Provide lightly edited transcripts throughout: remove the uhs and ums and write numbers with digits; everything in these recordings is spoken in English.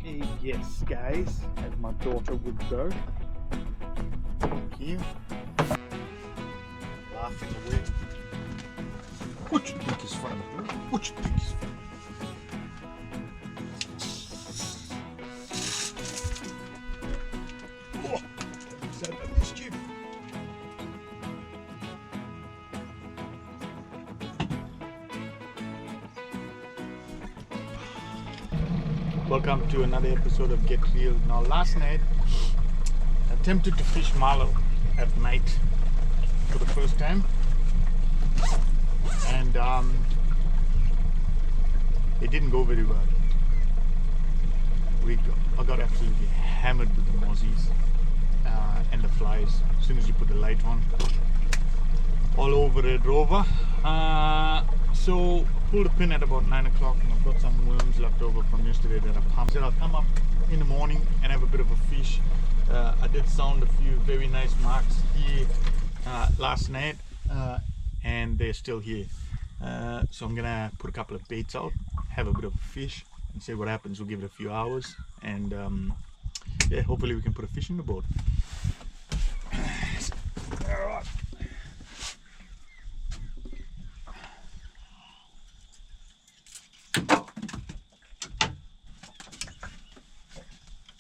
Yes, guys, as my daughter would go. Here, laughing away. What you think is funny? What you think is funny? Oh, is that a mischief? Welcome to another episode of Get Real. Now, last night I attempted to fish Marlo at night for the first time, and it didn't go very well. I got absolutely hammered with the mozzies and the flies as soon as you put the light on, all over Red Rover. So pulled a pin at about 9 o'clock, and I've got some worms left over from yesterday that I pumped. I'll come up in the morning and have a bit of a fish. I did sound a few very nice marks here last night, and they're still here. So I'm gonna put a couple of baits out, have a bit of a fish, and see what happens. We'll give it a few hours, and yeah, hopefully we can put a fish in the boat. All right.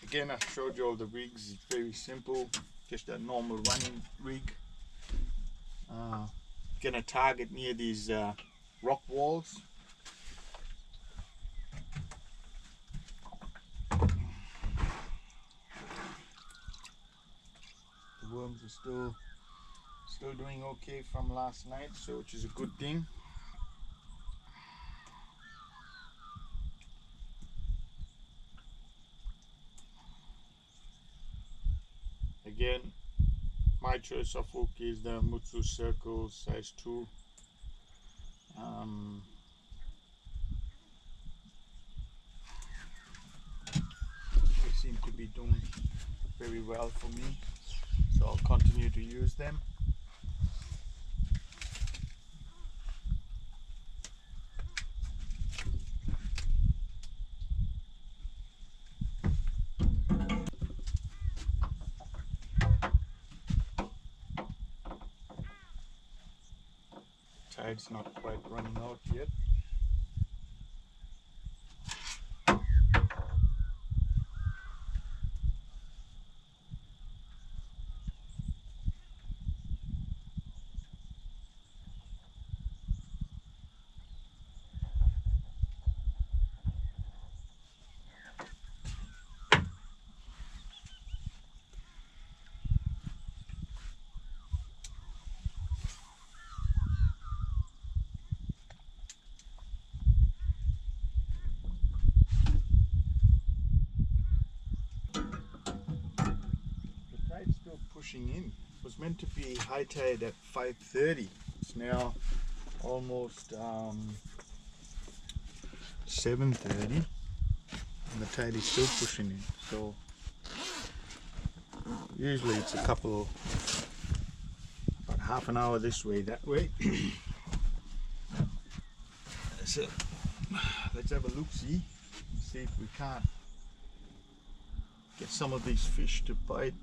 Again, I showed you all the rigs. It's very simple, just a normal running rig. Gonna target near these rock walls. The worms are still doing okay from last night, so which is a good thing. Again, my choice of hook is the Mutu Circle size 2. They seem to be doing very well for me, so I'll continue to use them. Tide's not quite running out yet. Still pushing in. It was meant to be high tide at 5:30. It's now almost 7:30, and the tide is still pushing in. So usually it's about half an hour this way, that way. So let's have a look-see, see if we can't get some of these fish to bite.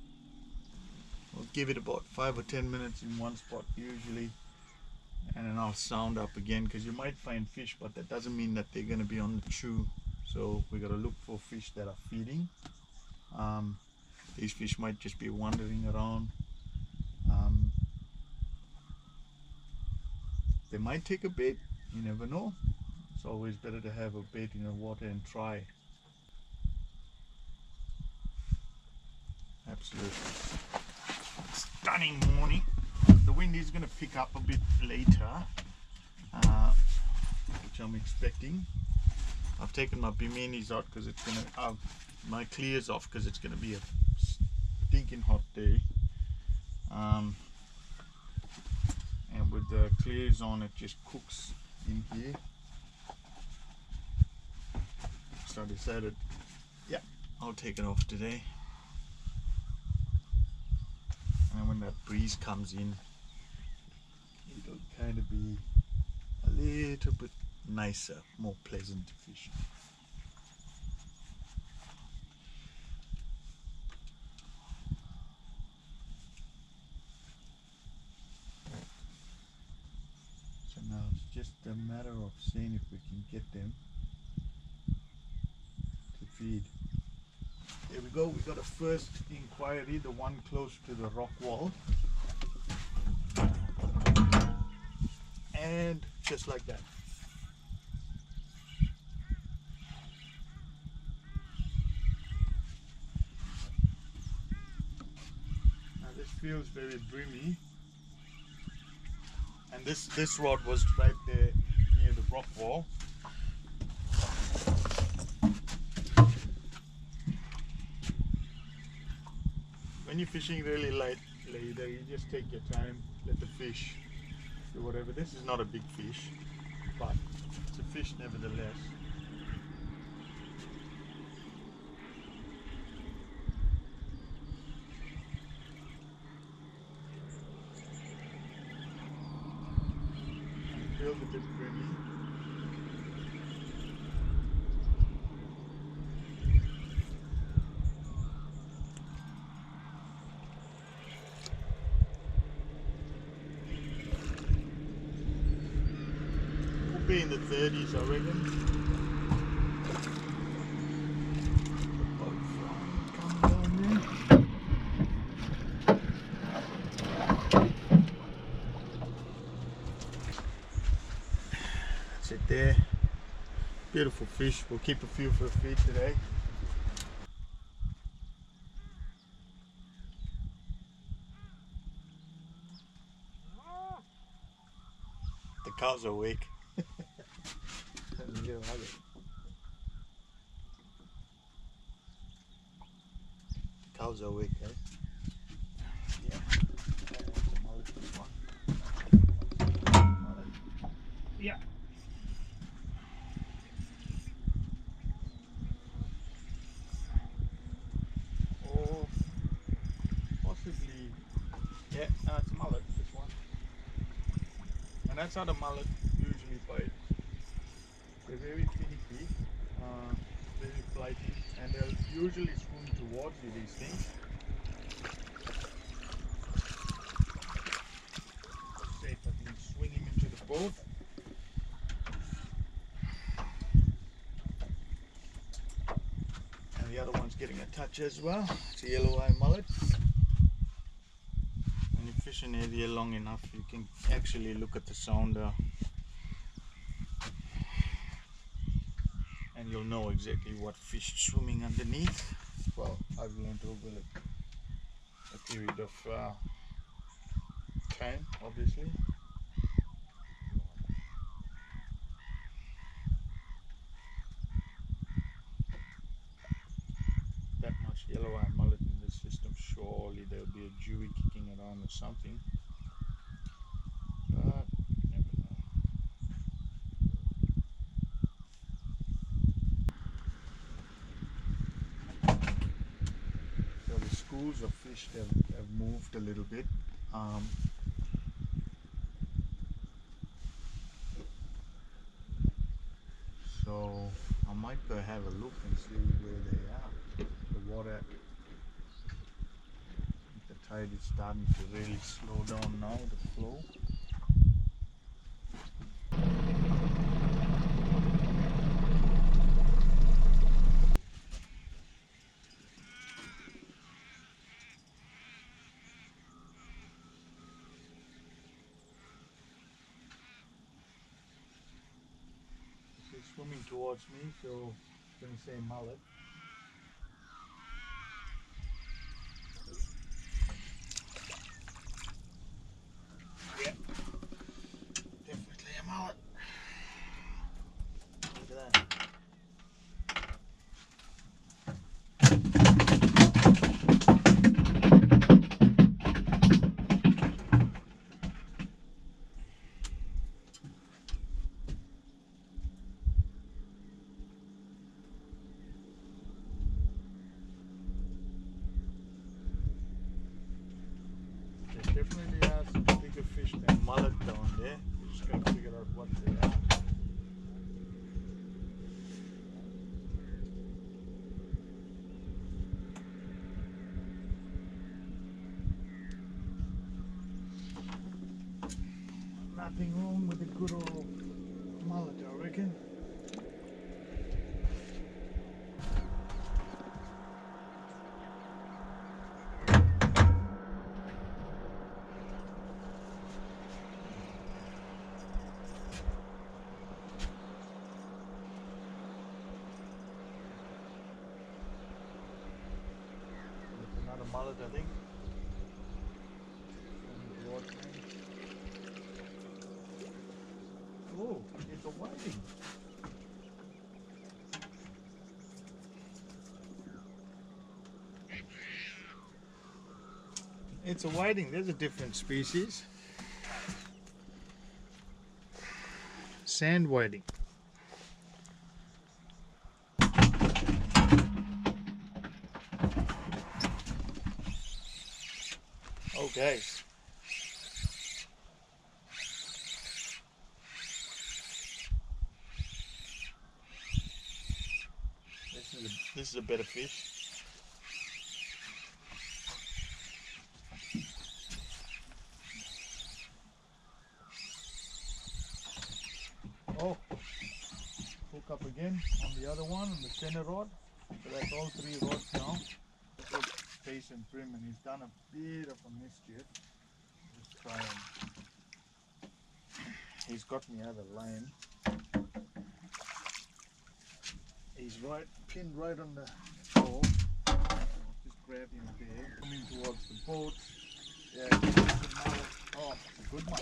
I'll give it about 5 or 10 minutes in one spot usually, and then I'll sound up again, because you might find fish, but that doesn't mean that they're going to be on the chew. So we got to look for fish that are feeding. These fish might just be wandering around. They might take a bait, you never know. It's always better to have a bait in the water and try. Absolutely stunning morning. The wind is going to pick up a bit later, which I'm expecting. I've taken my biminis out because it's going to have my clears off, because it's going to be a stinking hot day. And with the clears on, it just cooks in here. So I decided, yeah, I'll take it off today. And when that breeze comes in, it'll kind of be a little bit nicer, more pleasant to fish. a matter of seeing if we can get them to feed. There we go, we got a first inquiry, the one close to the rock wall. And just like that. Now this feels very brimy. And this rod was right there near the rock wall. When you're fishing really light later, you just take your time, let the fish do whatever. This is not a big fish, but it's a fish nevertheless. It feels a bit brimy. Be in the 30s, I reckon. That's it there. Beautiful fish. We'll keep a few for a feed today. The cows are awake. Cows are awake, guys. Yeah. Yeah. Or possibly, yeah, no, it's a mullet, this one. And that's how the mullet usually bite. They're very finicky, very flighty, and they'll usually swim towards you, these things. Let's see if I can swing him into the boat. And the other one's getting a touch as well. It's a yellow eye mullet. When you fish an area long enough, you can actually look at the sounder and you'll know exactly what fish is swimming underneath. Well, I've learned over a period of time, obviously. That much yellow eye mullet in the system, surely there'll be a Dewey kicking around or something. But never know. So the schools of fish have moved a little bit. So I might go have a look and see where they are. The water, the tide is starting to really slow down now, the flow. He's swimming towards me, so I'm going to say mullet. Yeah, definitely a mullet. Look at that. There definitely are some bigger fish than mullet down there. We just got to figure out what they are. Nothing wrong with a good old reckon? Another mullet, I think. Oh, it's a whiting. It's a whiting. There's a different species. Sand whiting. Oh, guys. This is a better fish. Oh, hook up again on the other one, on the center rod. So that's all 3 rods now. Good face and brim, and he's done a bit of a mischief. Just try and... He's got me out of line. He's pinned right on the pole. Just grab him there. Coming towards the boat. Yeah, it's a good mullet. Oh, it's a good one.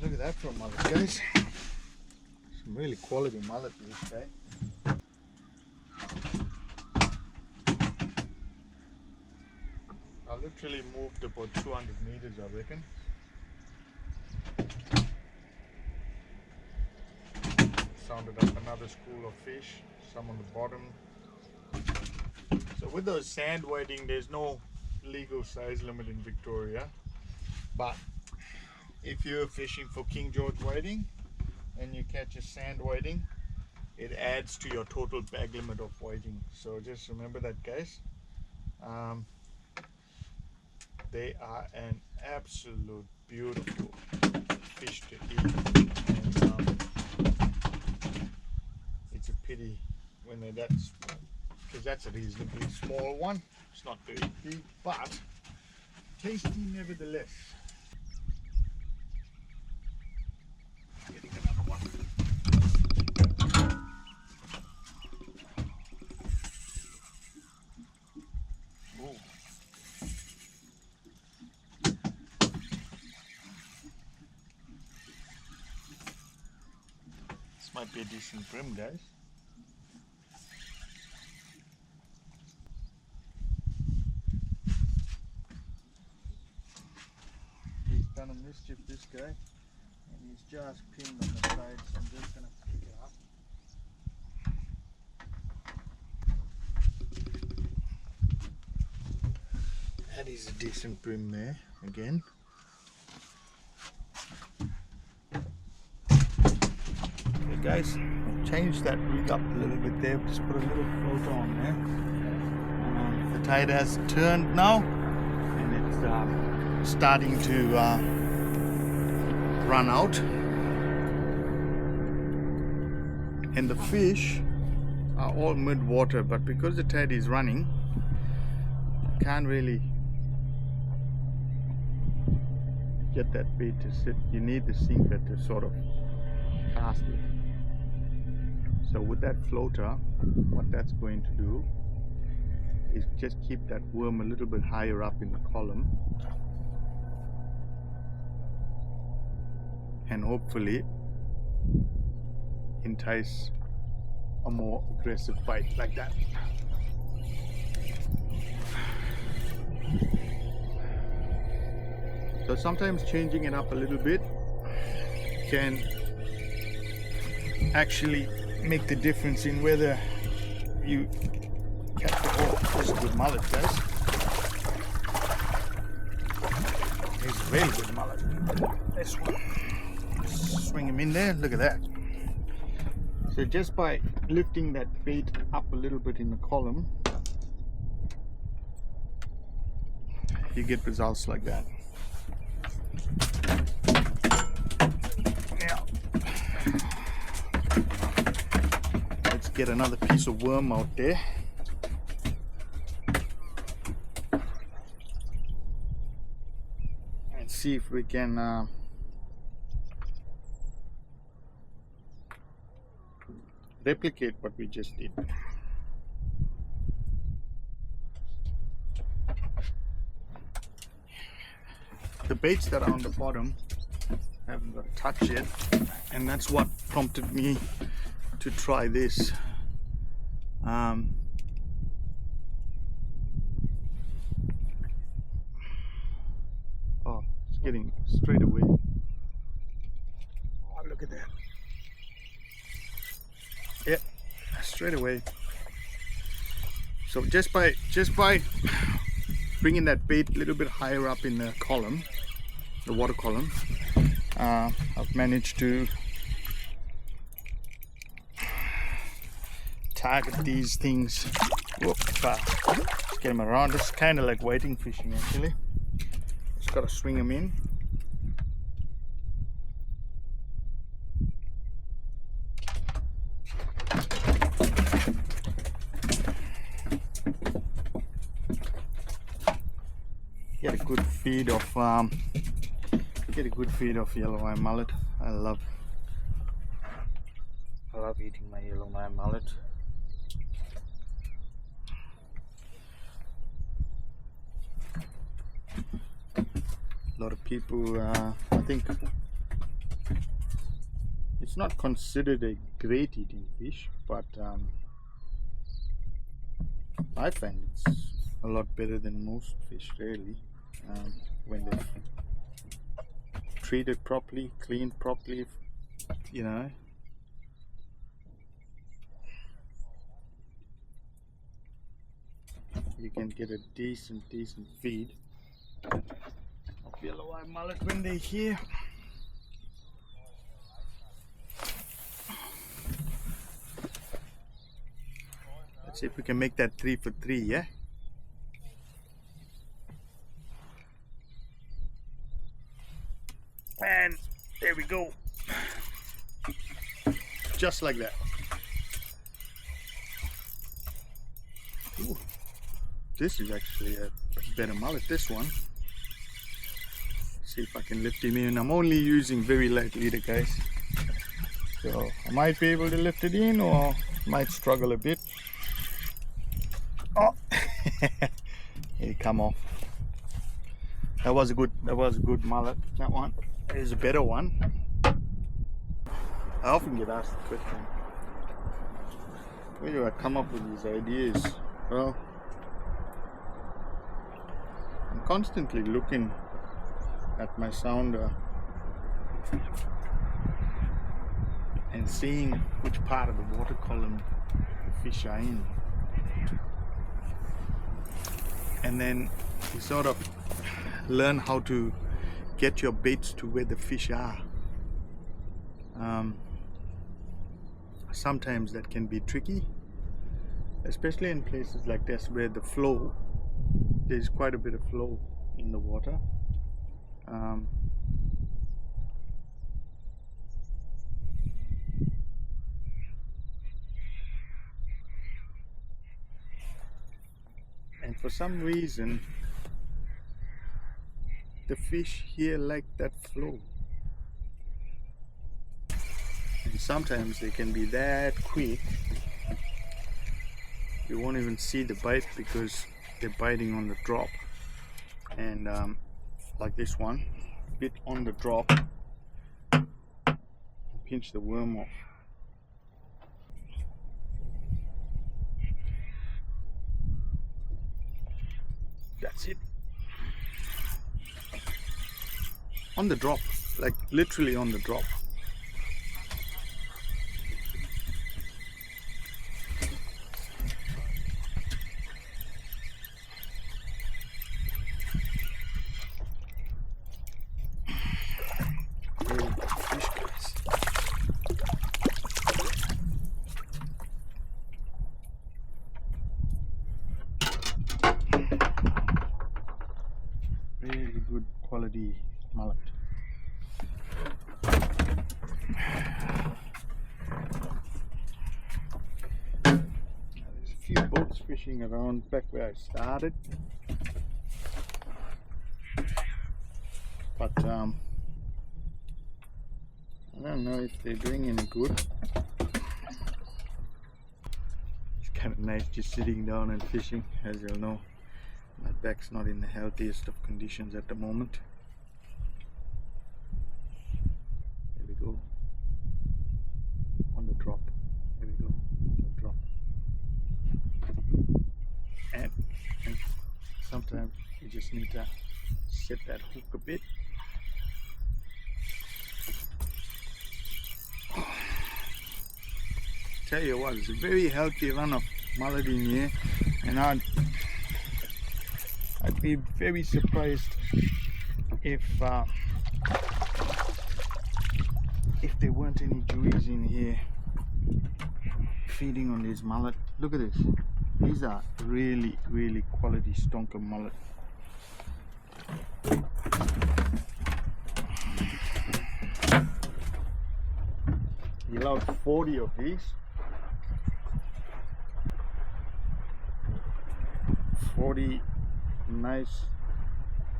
Look at that for a mullet, guys. Some really quality mullet this day. I literally moved about 200 meters, I reckon. Sounded up another school of fish, some on the bottom. So with those sand whiting, there's no legal size limit in Victoria. But if you're fishing for King George whiting and you catch a sand whiting, it adds to your total bag limit of whiting. So just remember that, guys. They are an absolute beautiful fish to eat, and it's a pity when they're that small, because that's a reasonably small one. It's not very big, but tasty nevertheless. Getting another one. Oh. This might be a decent brim, guys. He's done a mischief, this guy, and he's just pinned on the side, so I'm just going to pick it up. That is a decent brim there, again. Okay guys, I've changed that rig up a little bit there, just put a little floater on there. The tide has turned now, and it's starting to run out. And the fish are all mid-water, but because the tide is running, you can't really get that bait to sit. You need the sinker to sort of cast it. So with that floater, what that's going to do is just keep that worm a little bit higher up in the column, and hopefully entice a more aggressive bite like that. So sometimes changing it up a little bit can actually make the difference in whether you catch the ball. This is a good mullet, guys. He's a really good mullet. This one. Swing him in there. Look at that. So just by lifting that bait up a little bit in the column, you get results like that. Now, let's get another piece of worm out there. And see if we can replicate what we just did. The baits that are on the bottom haven't got a touch yet, and that's what prompted me to try this. Oh, it's getting straight away. Oh, look at that. Yeah, straight away. So just by bringing that bait a little bit higher up in the column, the water column, I've managed to target these things. Whoop, let's get them around. It's kind of like wading fishing actually. Just got to swing them in. Get a good feed of yellow eye mullet. I love eating my yellow eye mullet. A lot of people, I think it's not considered a great eating fish, but I find it's a lot better than most fish really. When they're treated properly, cleaned properly, you know. You can get a decent feed of yellow eye mullet when they're here. Let's see if we can make that 3 for 3, yeah? And there we go. Just like that. Ooh, this is actually a better mullet, this one. See if I can lift him in. I'm only using very light leader, guys. So I might be able to lift it in or might struggle a bit. Oh, he come off. That was a good mullet, that one. Is a better one. I often get asked the question, where do I come up with these ideas? Well, I'm constantly looking at my sounder and seeing which part of the water column the fish are in, and then you sort of learn how to get your baits to where the fish are. Sometimes that can be tricky, especially in places like this where the flow, there's quite a bit of flow in the water. And for some reason the fish here like that flow, and sometimes they can be that quick you won't even see the bite because they're biting on the drop. And like this one, bit on the drop, pinch the worm off. That's it. On the drop, like literally on the drop. quality mullet. There's a few boats fishing around back where I started, but I don't know if they're doing any good. It's kind of nice just sitting down and fishing. As you'll know, my back's not in the healthiest of conditions at the moment. There we go. On the drop. There we go. On the drop. And sometimes you just need to set that hook a bit. Tell you what, it's a very healthy run of mullet in here, and I'd be very surprised if there weren't any jewies in here feeding on these mullet. Look at this. These are really quality stonker mullet. You allowed 40 of these. 40 nice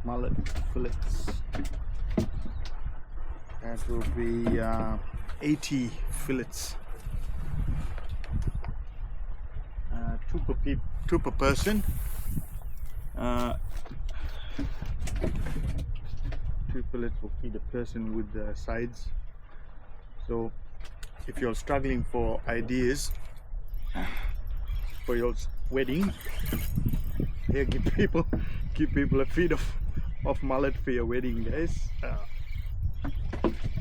mullet fillets. That will be 80 fillets. Two per person. 2 fillets will feed a person with the sides. So if you're struggling for ideas for your wedding, here, give people a feed of mullet for your wedding, guys.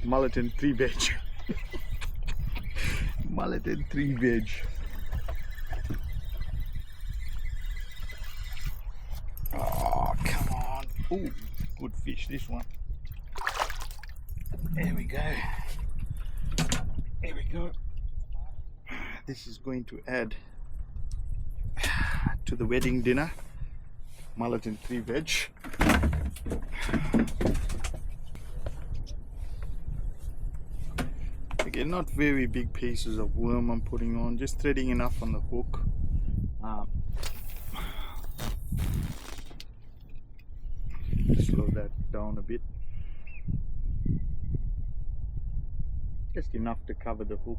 Mullet and 3 veg. Mullet and 3 veg. Oh, come on. Oh, good fish, this one. There we go. There we go. This is going to add to the wedding dinner. Mullet and 3 veg. Again, not very big pieces of worm I'm putting on, just threading enough on the hook. Slow that down a bit. Just enough to cover the hook.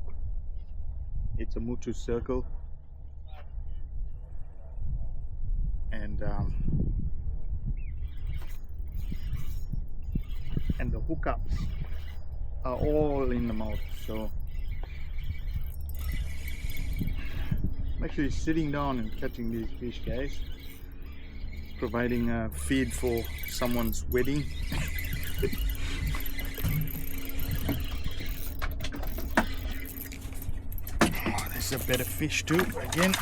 It's a mutu circle. And the hookups are all in the mouth, so I'm actually sitting down and catching these fish, guys, providing a feed for someone's wedding. Oh, there's a better fish too, again.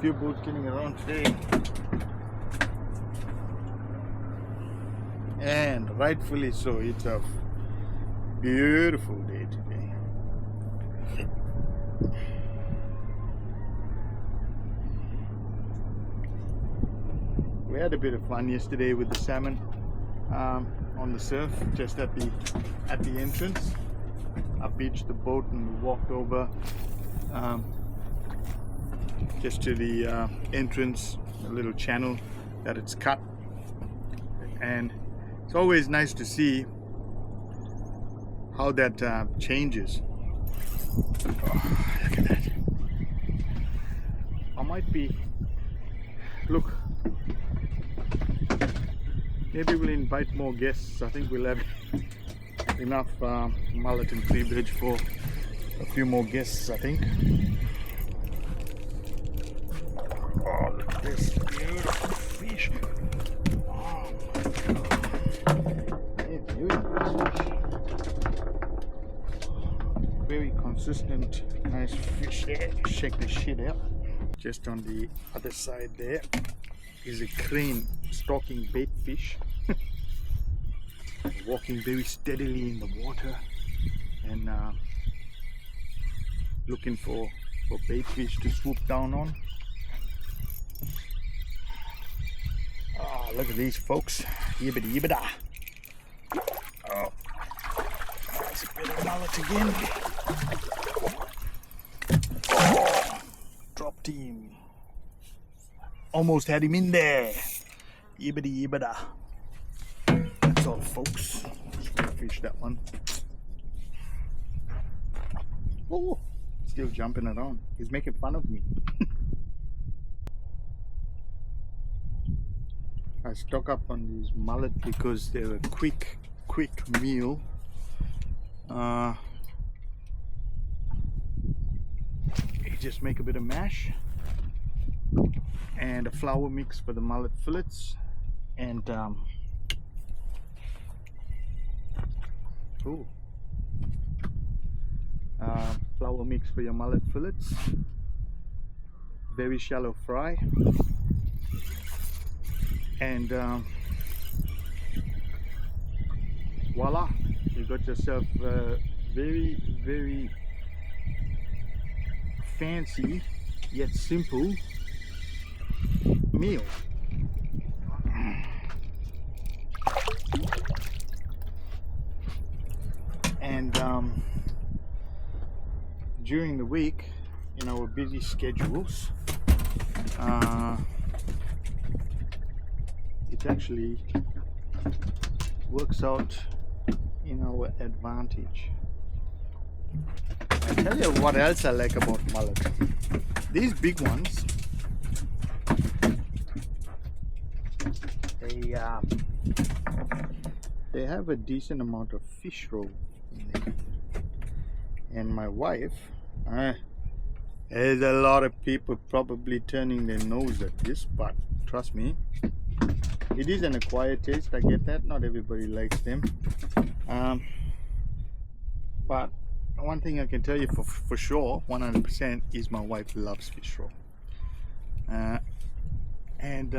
Few boats getting around today, and rightfully so. It's a beautiful day today. We had a bit of fun yesterday with the salmon on the surf, just at the entrance. I beached the boat and we walked over just to the entrance, a little channel that it's cut, and it's always nice to see how that changes. Oh, look at that. I might be, look, maybe we'll invite more guests. I think we'll have enough mullet and 3 veg for a few more guests, I think. Oh, look at this beautiful fish. Oh my God. Yeah, beautiful fish. Very consistent, nice fish there. Shake the shit out. just on the other side there is a crane stalking bait fish. Walking very steadily in the water and looking for bait fish to swoop down on. Oh, look at these folks. Yibbida yibbida. Oh, that's a bit of mullet again. Oh, dropped him. Almost had him in there. Yibbida yibbida. That's all, folks. Just gonna fish that one. Oh, still jumping around. He's making fun of me. I stock up on these mullet because they're a quick meal. You just make a bit of mash and a flour mix for the mullet fillets, and flour mix for your mullet fillets, very shallow fry, and voila, you got yourself a very fancy yet simple meal. And during the week, in our busy schedules, it actually works out in our advantage. I tell you what else I like about mullet. These big ones, they have a decent amount of fish roe in there. And my wife, there's a lot of people probably turning their nose at this, but trust me, it is an acquired taste. I get that, not everybody likes them, but one thing I can tell you for sure, 100%, is my wife loves fish roe. And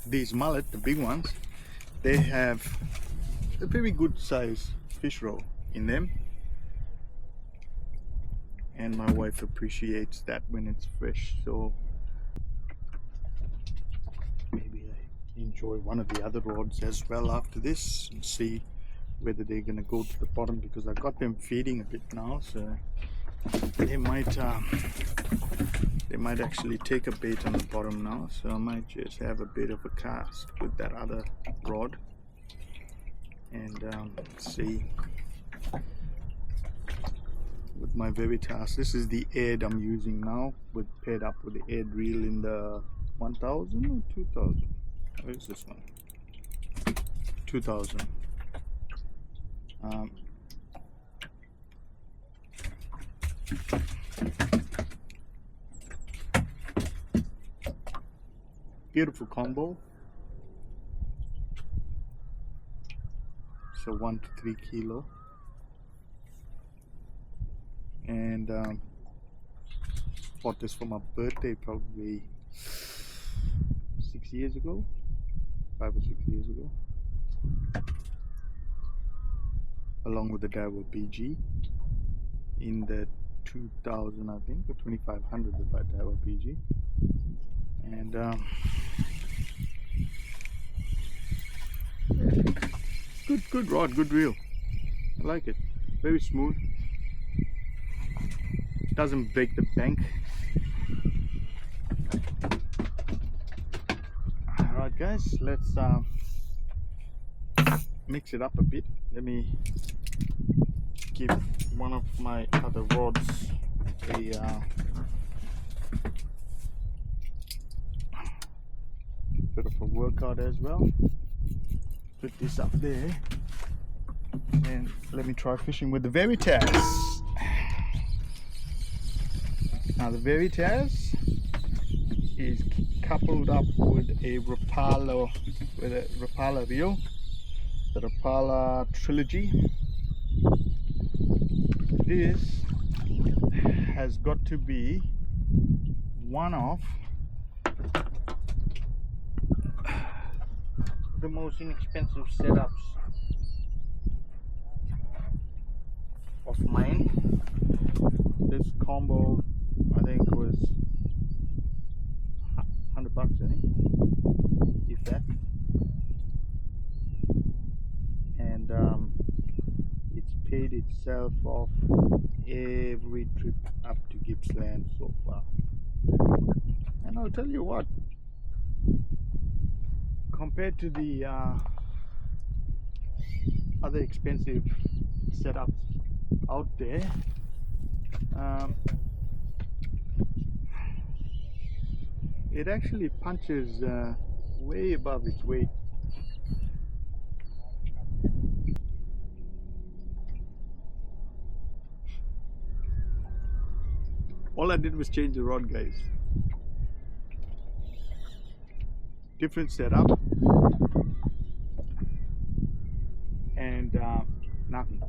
these mullet, the big ones, they have a very good size fish roe in them, and my wife appreciates that when it's fresh. So maybe I enjoy one of the other rods as well after this and see whether they're gonna go to the bottom, because I got them feeding a bit now, so they might actually take a bait on the bottom now. So I might just have a bit of a cast with that other rod and see with my Veritas. This is the Ed I'm using now, with paired up with the Ed reel in the 1000 or 2000. Where is this one? 2000. Beautiful combo. So 1 to 3 kilo, and bought this for my birthday probably 6 years ago, 5 or 6 years ago, along with the Darrow BG in the 2000, I think, or 2500 by Darrow BG. And good rod, good reel. I like it. Very smooth. Doesn't break the bank. Alright guys, let's mix it up a bit. Let me give one of my other rods a bit of a workout as well. Put this up there and let me try fishing with the Veritas. Now the Veritas is coupled up with a Rapala reel, the Rapala Trilogy. This has got to be one of the most inexpensive setups of mine. This combo I think was $100, I think, if that. And it's paid itself off every trip up to Gippsland so far. And I'll tell you what, compared to the other expensive setups out there, it actually punches way above its weight. All I did was change the rod, guys. Different setup and nothing.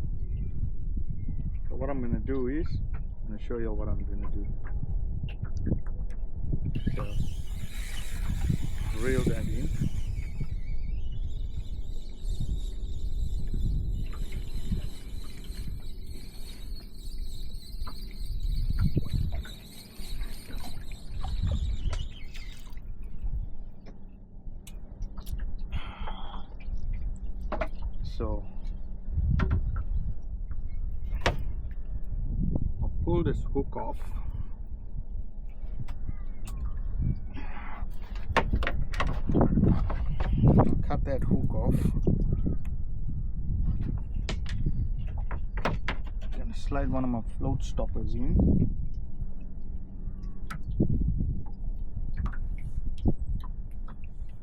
So what I'm going to do is I'm going to show you what I'm going to do. So reel that in. So I'll pull this hook off. I'll cut that hook off. I'm going to slide one of my float stoppers in.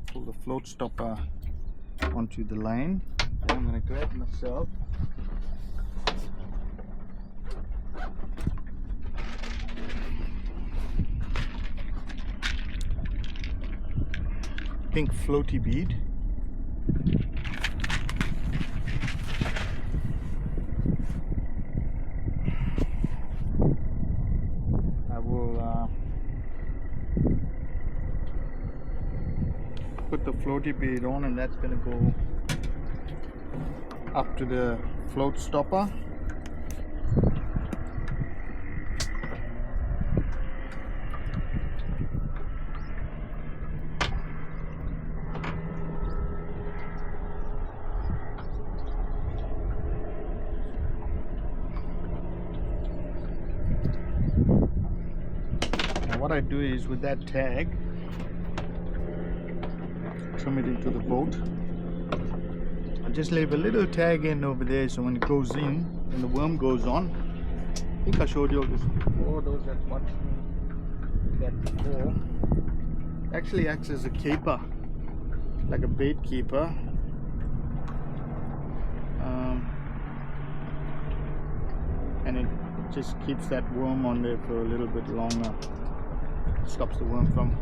Pull the float stopper onto the line. Then I'm going to grab myself pink floaty bead. I will put the floaty bead on, and that's going to go up to the float stopper. Now what I do is with that tag, trim it into the boat. I just leave a little tag in over there, so when it goes in and the worm goes on, I think I showed you all this before, those that watched that before, actually acts as a keeper, like a bait keeper. And it just keeps that worm on there for a little bit longer, stops the worm from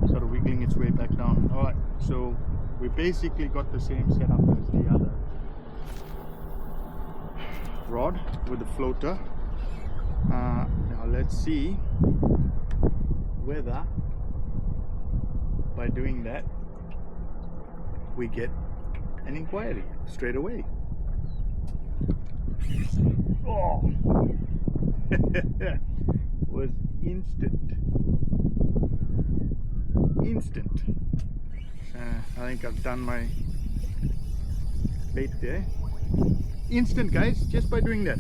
sort of wiggling its way back down. Alright, so we basically got the same setup as the other rod with the floater. Now let's see whether by doing that we get an inquiry straight away. Oh, was instant. I think I've done my bait there. Instant, guys, just by doing that.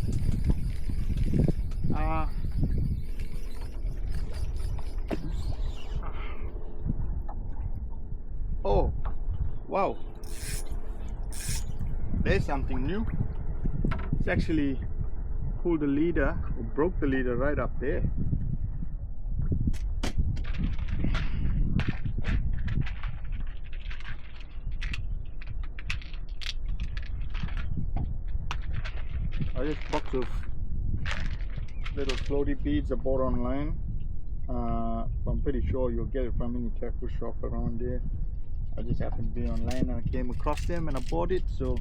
Oh, wow. There's something new. It's actually pulled the leader, or broke the leader right up there. This box of little floaty beads I bought online. I'm pretty sure you'll get it from any tackle shop around there. I just happened to be online and I came across them and I bought it. So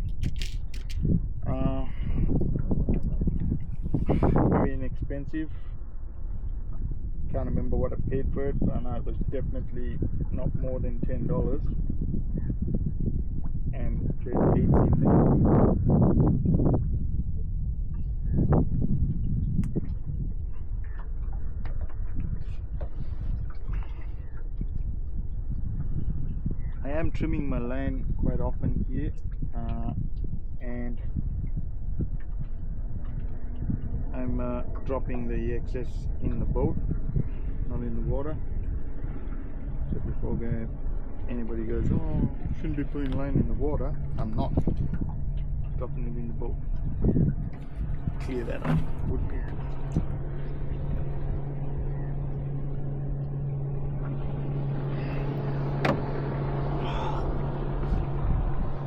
very inexpensive. can't remember what I paid for it, but I know it was definitely not more than $10. And there's 8 in there. I am trimming my line quite often here, and I'm dropping the excess in the boat, not in the water. So before anybody goes, oh, you shouldn't be putting line in the water, I'm not. Dropping it in the boat. Clear that up. Would be.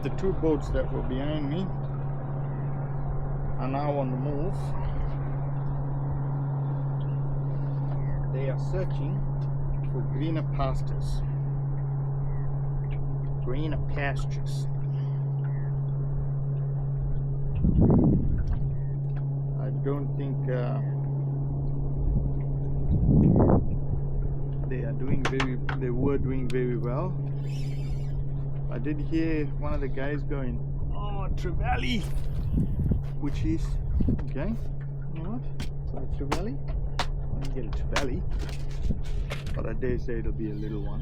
The 2 boats that were behind me are now on the move. They are searching for greener pastures. Greener pastures. I don't think they were doing very well. I did hear one of the guys going, oh, trevally, which is, okay, you know what, so a trevally, I didn't get a trevally, but I dare say it'll be a little one.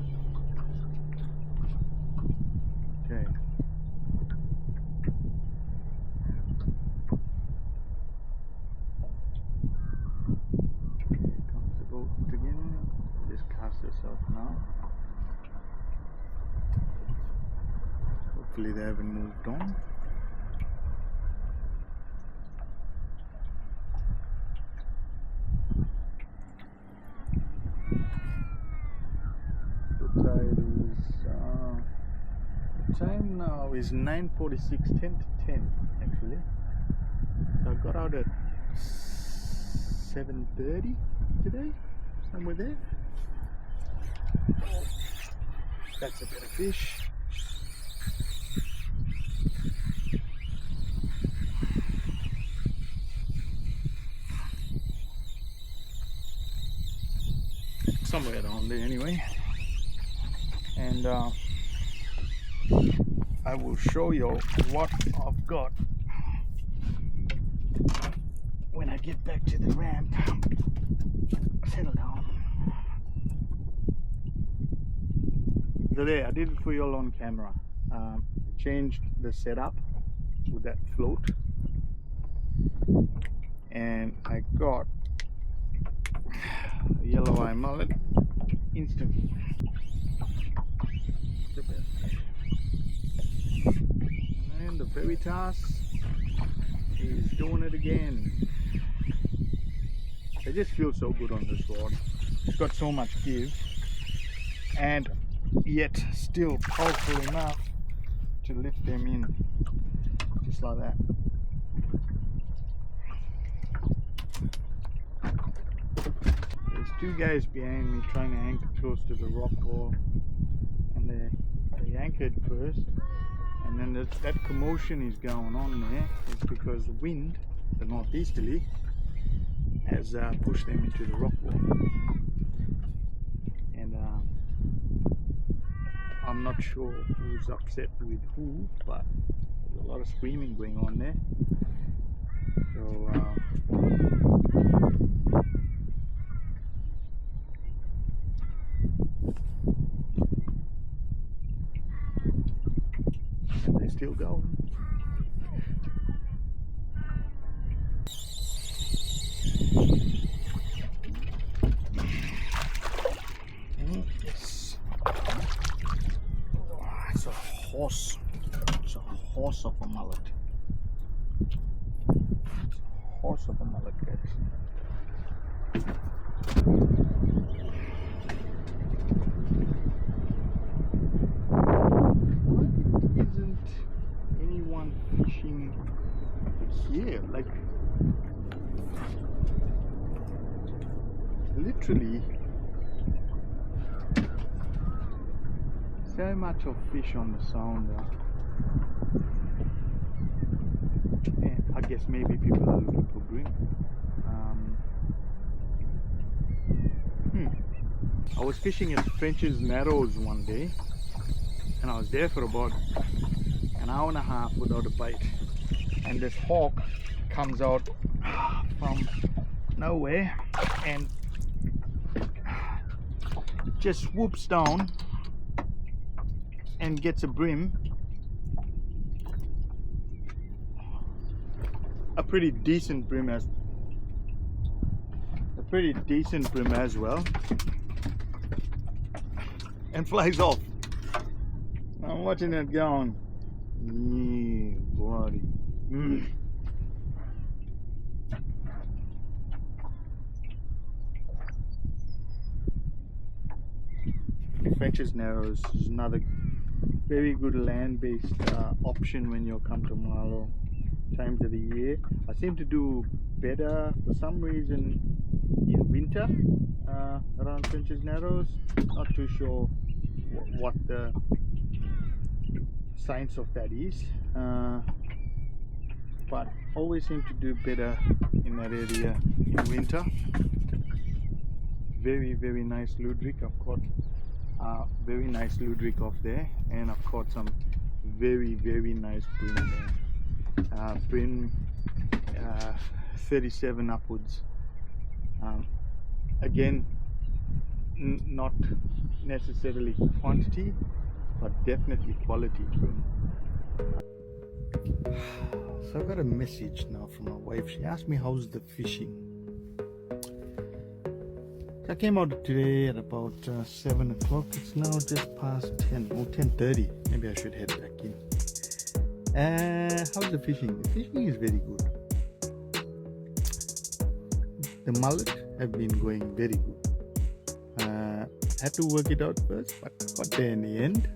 Okay. Here comes the boat again. Just cast herself now. Hopefully they haven't moved on. The tide is the time now is 9:46, 10 to 10 actually. So I got out at 7:30 today, somewhere there. Oh, that's a bit of fish. Somewhere around there anyway, and I will show you what I've got when I get back to the ramp. Settle down. So there, I did it for you all on camera. Changed the setup with that float, and I got a yellow eye mullet instantly. And the Veritas is doing it again. They just feel so good on this rod. It's got so much give, and yet still powerful enough to lift them in, just like that. There's 2 guys behind me trying to anchor close to the rock wall, and they anchored first, and then that commotion is going on there. It's because the wind, the northeasterly, has pushed them into the rock wall, and I'm not sure who's upset with who, but there's a lot of screaming going on there. So and they still going. Yes. Oh, it's a horse. It's a horse of a mullet. It's a horse of a mullet, guys. Why isn't anyone fishing here? Like, literally so much of fish on the sounder. And I guess maybe people are looking for green. I was fishing at French's Narrows one day, and I was there for about an hour and a half without a bite, and this hawk comes out from nowhere and just swoops down and gets a brim, a pretty decent brim as well, and flies off. I'm watching it going, yeah, buddy. French's Narrows is another very good land-based option when you come to Marlo times of the year. I seem to do better for some reason in winter around French's Narrows. Not too sure what the science of that is, but always seem to do better in that area in winter. Very, very nice ludwig. I've caught very nice ludwig off there, and I've caught some very, very nice brim there. Brim 37 upwards. Again, not necessarily quantity, but definitely quality brim. So I got a message now from my wife. She asked me how's the fishing. I came out today at about 7 o'clock. It's now just past 10 or 10:30. Maybe I should head back in. How's the fishing? The fishing is very good. The mullet have been going very good. Had to work it out first, but got there in the end.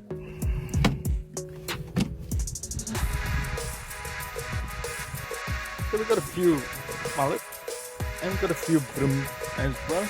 So we got a few mullet and we got a few brim as well.